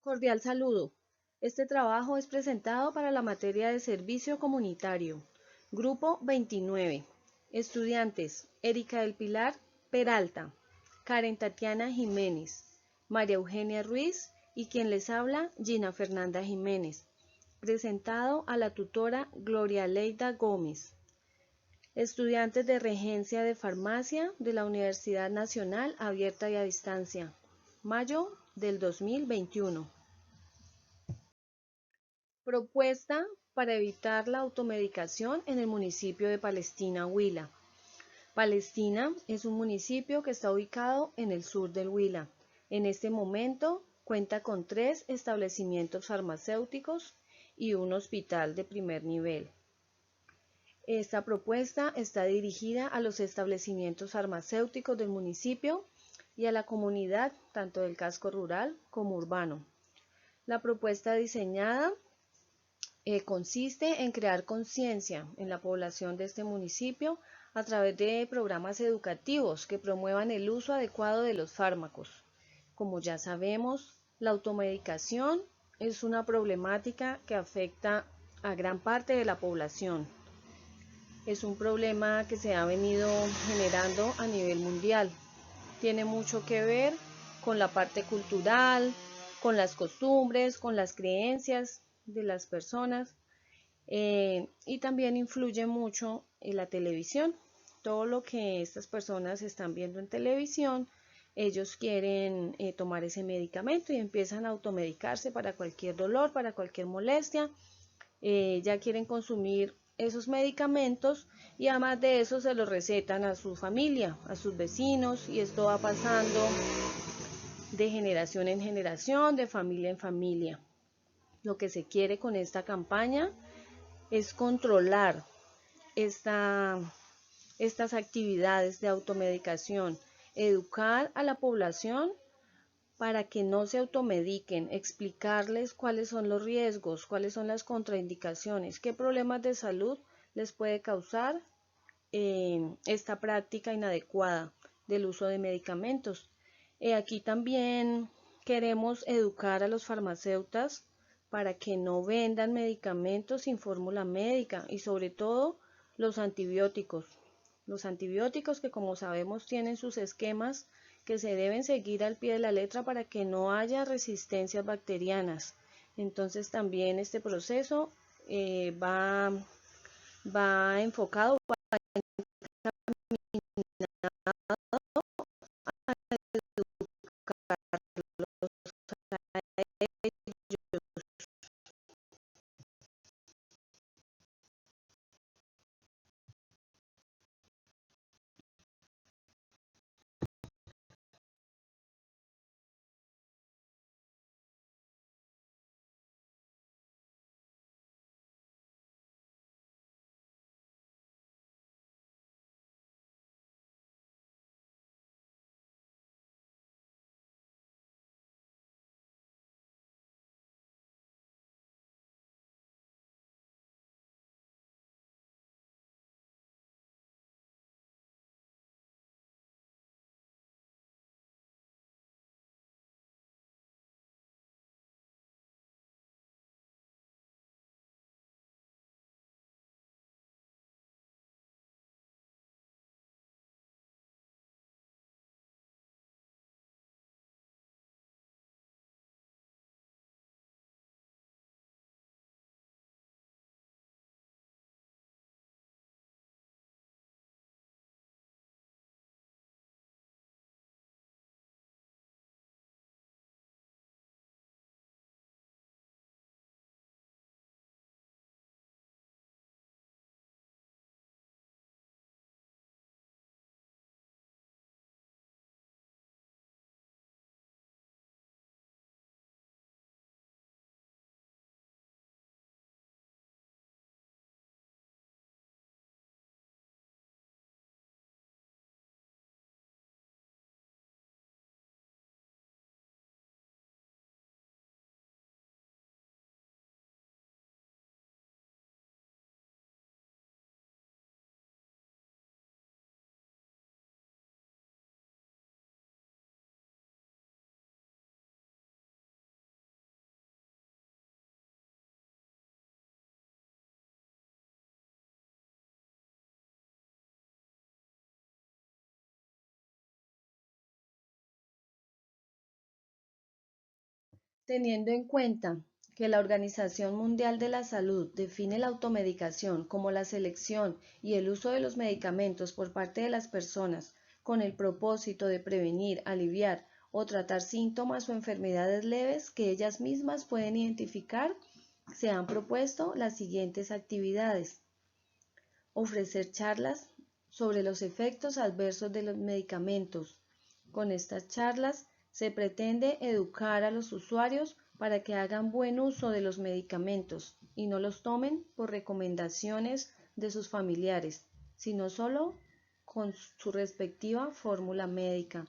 Cordial saludo. Este trabajo es presentado para la materia de Servicio Comunitario. Grupo 29. Estudiantes: Erika del Pilar Peralta, Karen Tatiana Jiménez, María Eugenia Ruiz y quien les habla, Gina Fernanda Jiménez. Presentado a la tutora Gloria Leida Gómez. Estudiantes de Regencia de Farmacia de la Universidad Nacional Abierta y a Distancia. Mayo del 2021. Propuesta para evitar la automedicación en el municipio de Palestina, Huila. Palestina es un municipio que está ubicado en el sur del Huila. En este momento cuenta con 3 establecimientos farmacéuticos y un hospital de primer nivel. Esta propuesta está dirigida a los establecimientos farmacéuticos del municipio y a la comunidad, tanto del casco rural como urbano. La propuesta diseñada consiste en crear conciencia en la población de este municipio a través de programas educativos que promuevan el uso adecuado de los fármacos. Como ya sabemos, la automedicación es una problemática que afecta a gran parte de la población. Es un problema que se ha venido generando a nivel mundial. Tiene mucho que ver con la parte cultural, con las costumbres, con las creencias de las personas, y también influye mucho en la televisión. Todo lo que estas personas están viendo en televisión, ellos quieren tomar ese medicamento y empiezan a automedicarse para cualquier dolor, para cualquier molestia. Ya quieren consumir esos medicamentos y además de eso se los recetan a su familia, a sus vecinos, y esto va pasando de generación en generación, de familia en familia. Lo que se quiere con esta campaña es controlar estas actividades de automedicación, educar a la población para que no se automediquen, explicarles cuáles son los riesgos, cuáles son las contraindicaciones, qué problemas de salud les puede causar esta práctica inadecuada del uso de medicamentos. Aquí también queremos educar a los farmacéuticos para que no vendan medicamentos sin fórmula médica y sobre todo los antibióticos. Los antibióticos que, como sabemos, tienen sus esquemas que se deben seguir al pie de la letra para que no haya resistencias bacterianas. Entonces también este proceso va enfocado Teniendo en cuenta que la Organización Mundial de la Salud define la automedicación como la selección y el uso de los medicamentos por parte de las personas con el propósito de prevenir, aliviar o tratar síntomas o enfermedades leves que ellas mismas pueden identificar, se han propuesto las siguientes actividades: ofrecer charlas sobre los efectos adversos de los medicamentos. Con estas charlas se pretende educar a los usuarios para que hagan buen uso de los medicamentos y no los tomen por recomendaciones de sus familiares, sino solo con su respectiva fórmula médica.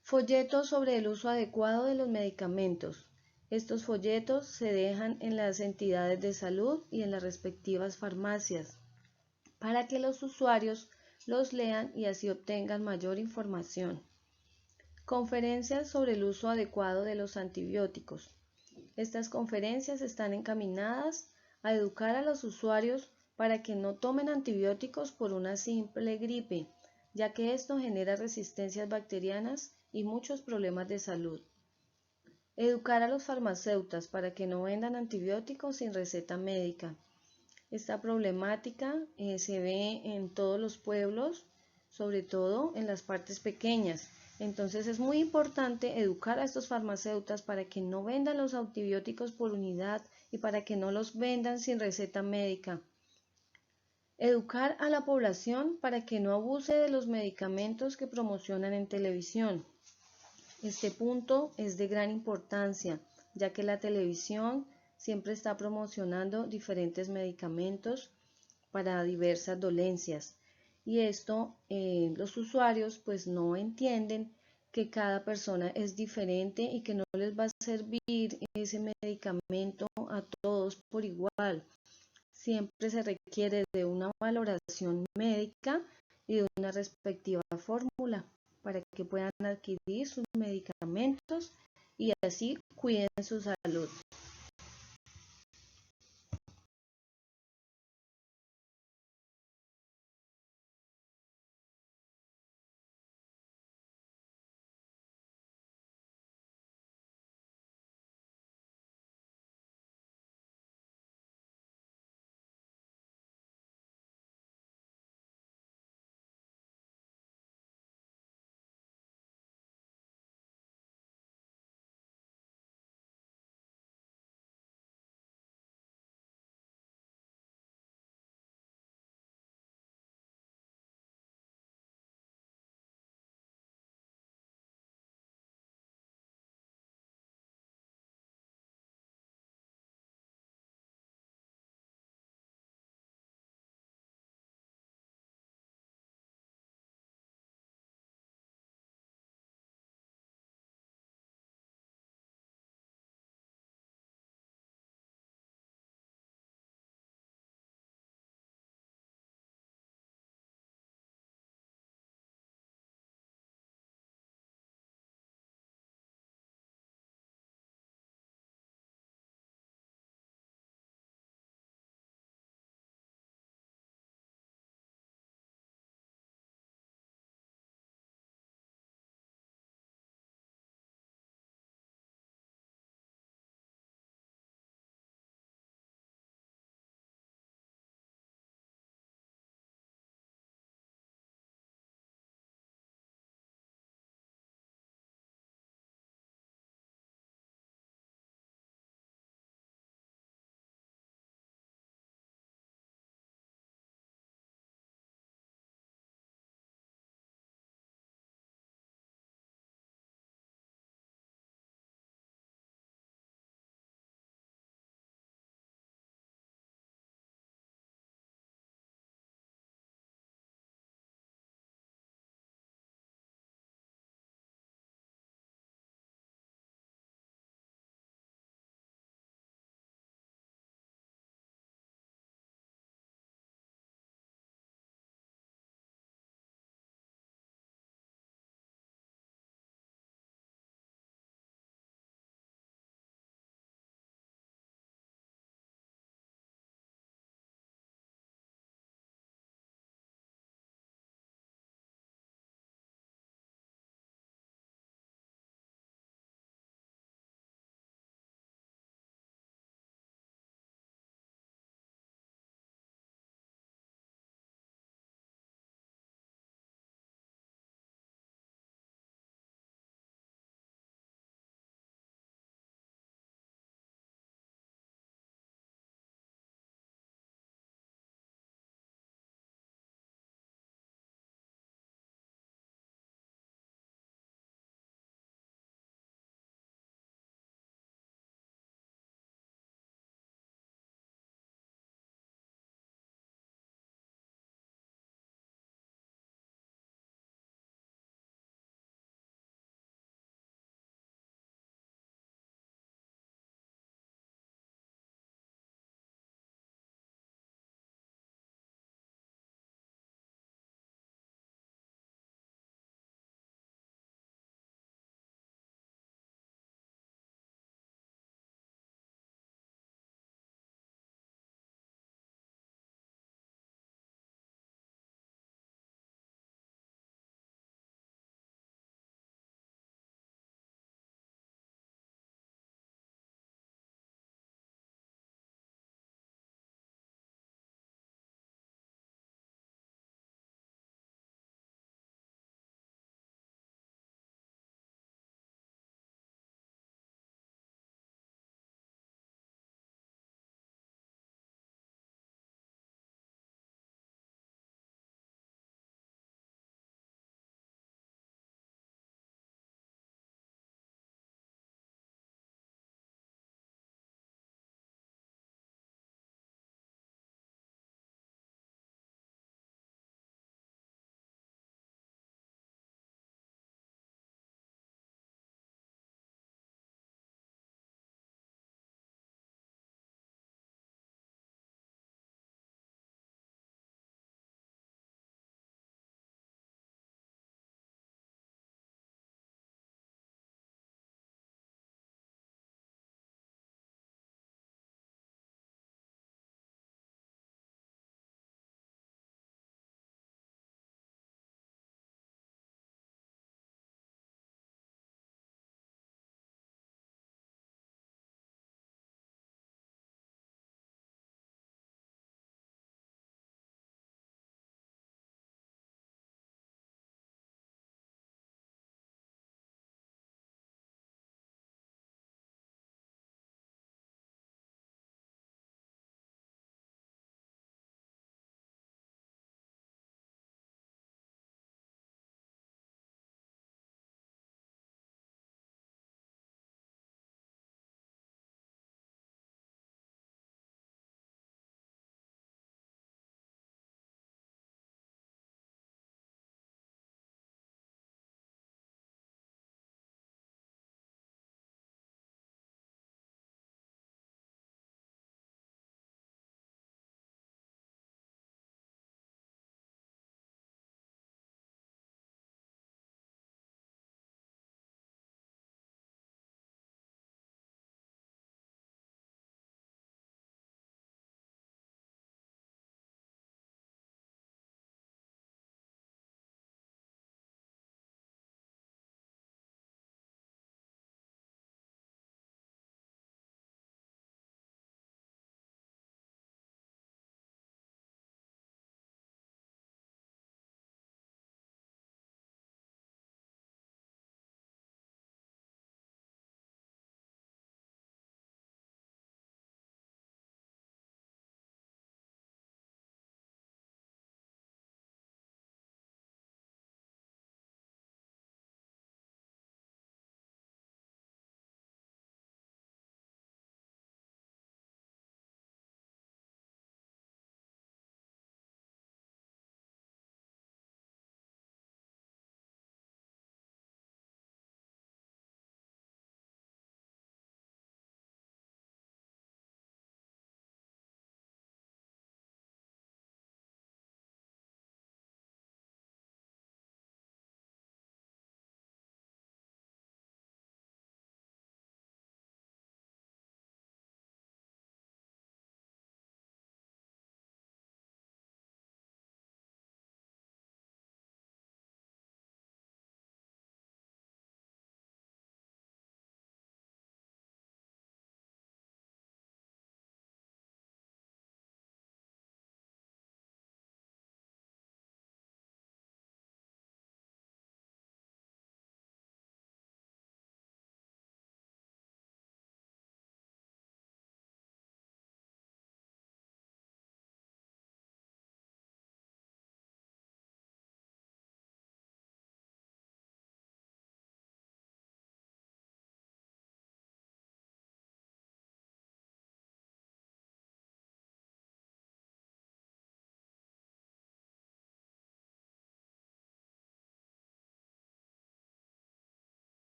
Folletos sobre el uso adecuado de los medicamentos. Estos folletos se dejan en las entidades de salud y en las respectivas farmacias para que los usuarios los lean y así obtengan mayor información. Conferencias sobre el uso adecuado de los antibióticos. Estas conferencias están encaminadas a educar a los usuarios para que no tomen antibióticos por una simple gripe, ya que esto genera resistencias bacterianas y muchos problemas de salud. Educar a los farmacéuticos para que no vendan antibióticos sin receta médica. Esta problemática se ve en todos los pueblos, sobre todo en las partes pequeñas. Entonces es muy importante educar a estos farmacéuticos para que no vendan los antibióticos por unidad y para que no los vendan sin receta médica. Educar a la población para que no abuse de los medicamentos que promocionan en televisión. Este punto es de gran importancia, ya que la televisión siempre está promocionando diferentes medicamentos para diversas dolencias y esto los usuarios pues no entienden que cada persona es diferente y que no les va a servir ese medicamento a todos por igual. Siempre se requiere de una valoración médica y de una respectiva fórmula para que puedan adquirir sus medicamentos y así cuiden su salud.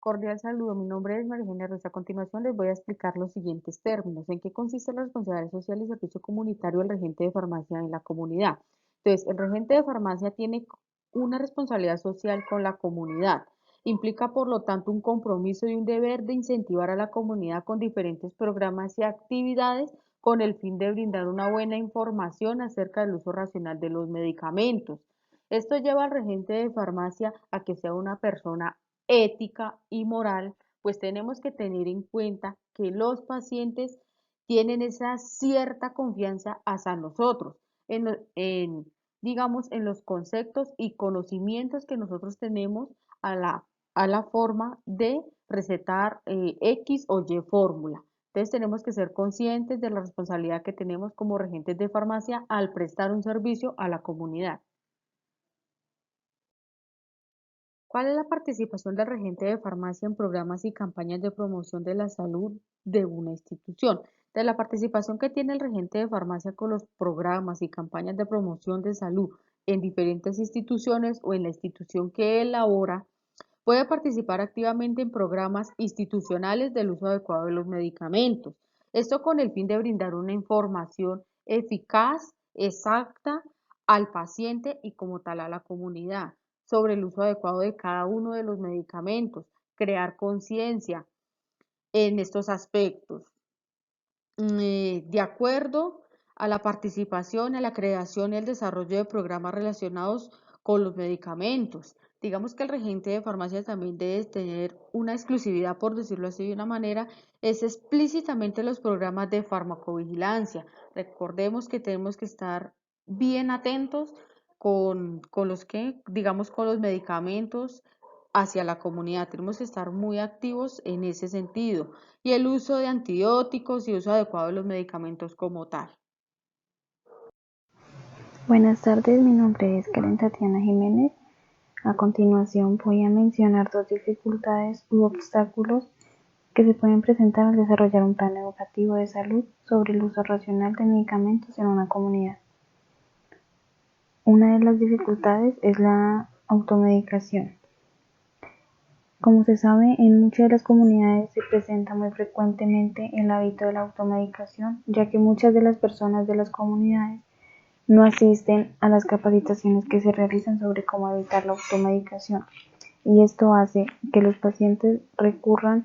Cordial saludo, mi nombre es María Eugenia Ruiz. A continuación les voy a explicar los siguientes términos. ¿En qué consiste la responsabilidad social y servicio comunitario del regente de farmacia en la comunidad? Entonces, el regente de farmacia tiene una responsabilidad social con la comunidad. Implica, por lo tanto, un compromiso y un deber de incentivar a la comunidad con diferentes programas y actividades con el fin de brindar una buena información acerca del uso racional de los medicamentos. Esto lleva al regente de farmacia a que sea una persona ética y moral, pues tenemos que tener en cuenta que los pacientes tienen esa cierta confianza hacia nosotros, digamos, en los conceptos y conocimientos que nosotros tenemos a la forma de recetar X o Y fórmula. Entonces tenemos que ser conscientes de la responsabilidad que tenemos como regentes de farmacia al prestar un servicio a la comunidad. ¿Cuál es la participación del regente de farmacia en programas y campañas de promoción de la salud de una institución? De la participación que tiene el regente de farmacia con los programas y campañas de promoción de salud en diferentes instituciones o en la institución que elabora, puede participar activamente en programas institucionales del uso adecuado de los medicamentos. Esto con el fin de brindar una información eficaz, exacta al paciente y como tal a la comunidad sobre el uso adecuado de cada uno de los medicamentos, crear conciencia en estos aspectos. De acuerdo a la participación, a la creación y el desarrollo de programas relacionados con los medicamentos. Digamos que el regente de farmacia también debe tener una exclusividad, por decirlo así de una manera, es explícitamente los programas de farmacovigilancia. Recordemos que tenemos que estar bien atentos con los que, digamos, con los medicamentos hacia la comunidad. Tenemos que estar muy activos en ese sentido. Y el uso de antibióticos y uso adecuado de los medicamentos como tal. Buenas tardes, mi nombre es Karen Tatiana Jiménez. A continuación voy a mencionar dos dificultades u obstáculos que se pueden presentar al desarrollar un plan educativo de salud sobre el uso racional de medicamentos en una comunidad. Una de las dificultades es la automedicación. Como se sabe, en muchas de las comunidades se presenta muy frecuentemente el hábito de la automedicación, ya que muchas de las personas de las comunidades no asisten a las capacitaciones que se realizan sobre cómo evitar la automedicación, y esto hace que los pacientes recurran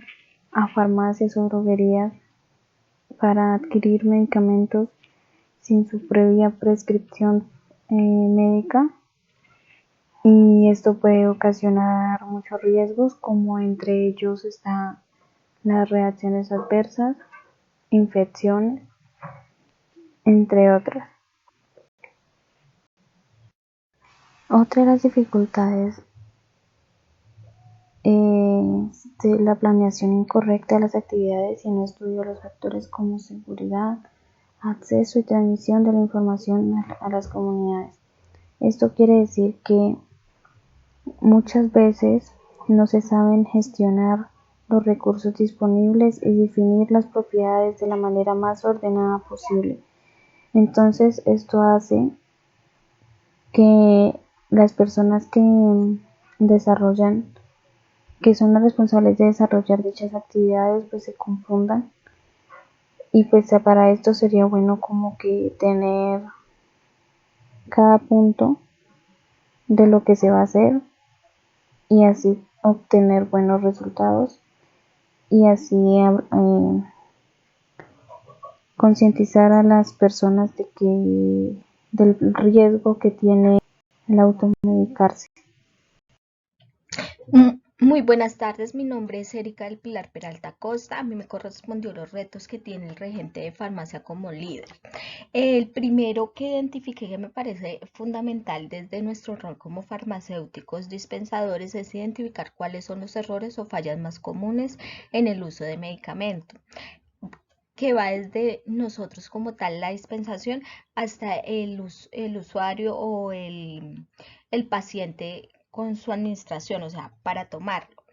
a farmacias o droguerías para adquirir medicamentos sin su previa prescripción médica, y esto puede ocasionar muchos riesgos, como entre ellos están las reacciones adversas, infecciones, entre otras. Otra de las dificultades es la planeación incorrecta de las actividades y no estudio de los factores como seguridad, acceso y transmisión de la información a las comunidades. Esto quiere decir que muchas veces no se saben gestionar los recursos disponibles y definir las propiedades de la manera más ordenada posible. Entonces, esto hace que las personas que son las responsables de desarrollar dichas actividades, pues se confundan, y pues para esto sería bueno como que tener cada punto de lo que se va a hacer y así obtener buenos resultados, y así concientizar a las personas del riesgo que tiene el automedicarse. Muy buenas tardes, mi nombre es Erika del Pilar Peralta Costa. A mí me correspondió los retos que tiene el regente de farmacia como líder. El primero que identifiqué, que me parece fundamental desde nuestro rol como farmacéuticos dispensadores, es identificar cuáles son los errores o fallas más comunes en el uso de medicamento, que va desde nosotros como tal, la dispensación, hasta el usuario o el paciente con su administración, o sea, para tomarlo.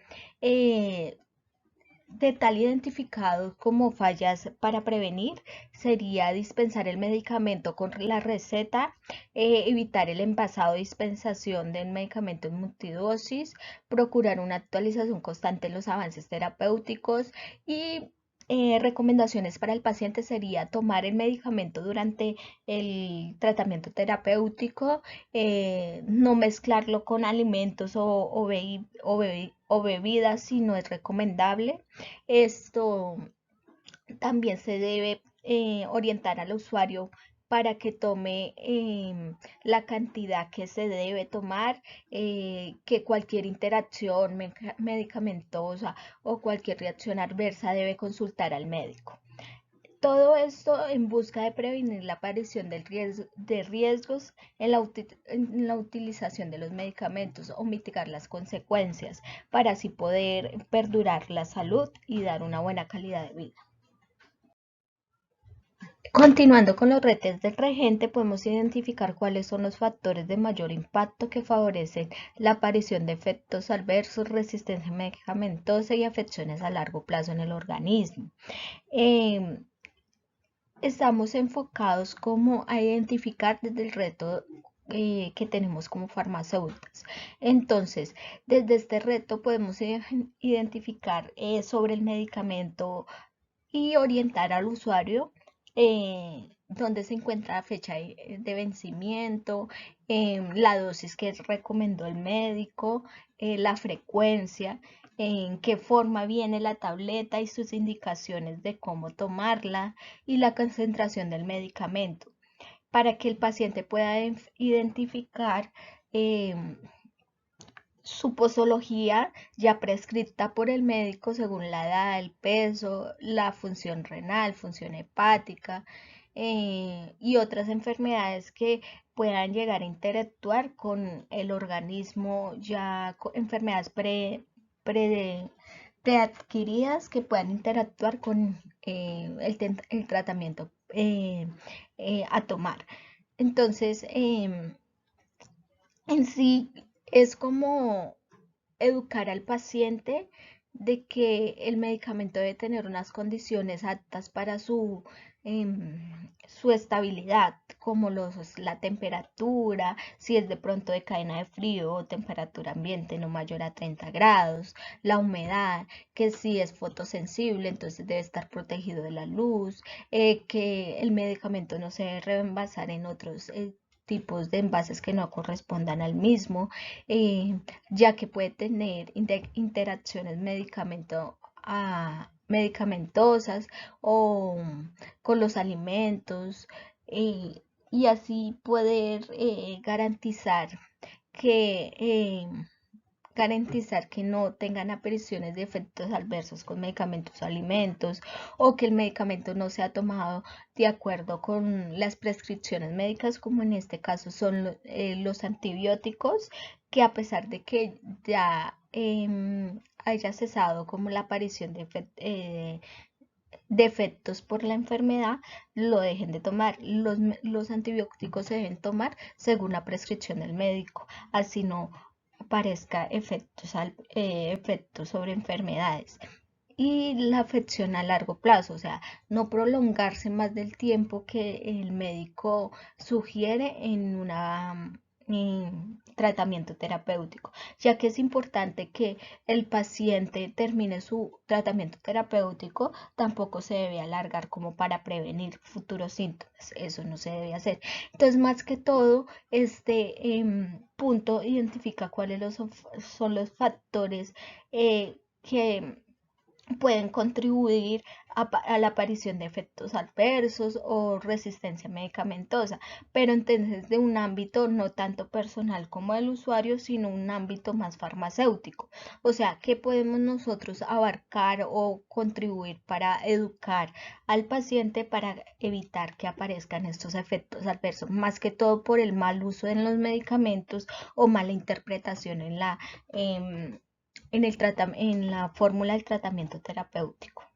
de tal identificado como fallas para prevenir sería dispensar el medicamento con la receta, evitar el envasado de dispensación del medicamento en multidosis, procurar una actualización constante en los avances terapéuticos y recomendaciones para el paciente sería tomar el medicamento durante el tratamiento terapéutico, no mezclarlo con alimentos o bebidas si no es recomendable. Esto también se debe orientar al usuario para que tome la cantidad que se debe tomar, que cualquier interacción medicamentosa o cualquier reacción adversa debe consultar al médico. Todo esto en busca de prevenir la aparición de riesgos en la utilización de los medicamentos o mitigar las consecuencias para así poder perdurar la salud y dar una buena calidad de vida. Continuando con los retos del regente, podemos identificar cuáles son los factores de mayor impacto que favorecen la aparición de efectos adversos, resistencia medicamentosa y afecciones a largo plazo en el organismo. Estamos enfocados como a identificar desde el reto que tenemos como farmacéuticos. Entonces, desde este reto podemos identificar sobre el medicamento y orientar al usuario dónde se encuentra la fecha de vencimiento, la dosis que recomendó el médico, la frecuencia, en qué forma viene la tableta y sus indicaciones de cómo tomarla y la concentración del medicamento para que el paciente pueda identificar su posología ya prescrita por el médico según la edad, el peso, la función renal, función hepática y otras enfermedades que puedan llegar a interactuar con el organismo, ya enfermedades preadquiridas que puedan interactuar con el tratamiento a tomar. Entonces, en sí es como educar al paciente de que el medicamento debe tener unas condiciones aptas para su estabilidad, como la temperatura, si es de pronto de cadena de frío o temperatura ambiente no mayor a 30 grados, la humedad, que si es fotosensible, entonces debe estar protegido de la luz, que el medicamento no se debe reemvasar en otros tipos de envases que no correspondan al mismo, ya que puede tener interacciones medicamentosas o con los alimentos y así poder garantizar que no tengan apariciones de efectos adversos con medicamentos o alimentos, o que el medicamento no sea tomado de acuerdo con las prescripciones médicas, como en este caso son los antibióticos, que a pesar de que ya haya cesado como la aparición de efectos por la enfermedad, lo dejen de tomar. Los antibióticos se deben tomar según la prescripción del médico, así no parezca efectos sobre enfermedades. Y la afección a largo plazo, o sea, no prolongarse más del tiempo que el médico sugiere en tratamiento terapéutico, ya que es importante que el paciente termine su tratamiento terapéutico, tampoco se debe alargar como para prevenir futuros síntomas, eso no se debe hacer. Entonces, más que todo, este punto identifica cuáles son los factores que pueden contribuir a la aparición de efectos adversos o resistencia medicamentosa, pero entonces de un ámbito no tanto personal como del usuario, sino un ámbito más farmacéutico. O sea, ¿qué podemos nosotros abarcar o contribuir para educar al paciente para evitar que aparezcan estos efectos adversos? Más que todo por el mal uso de los medicamentos o mala interpretación en la fórmula del tratamiento terapéutico.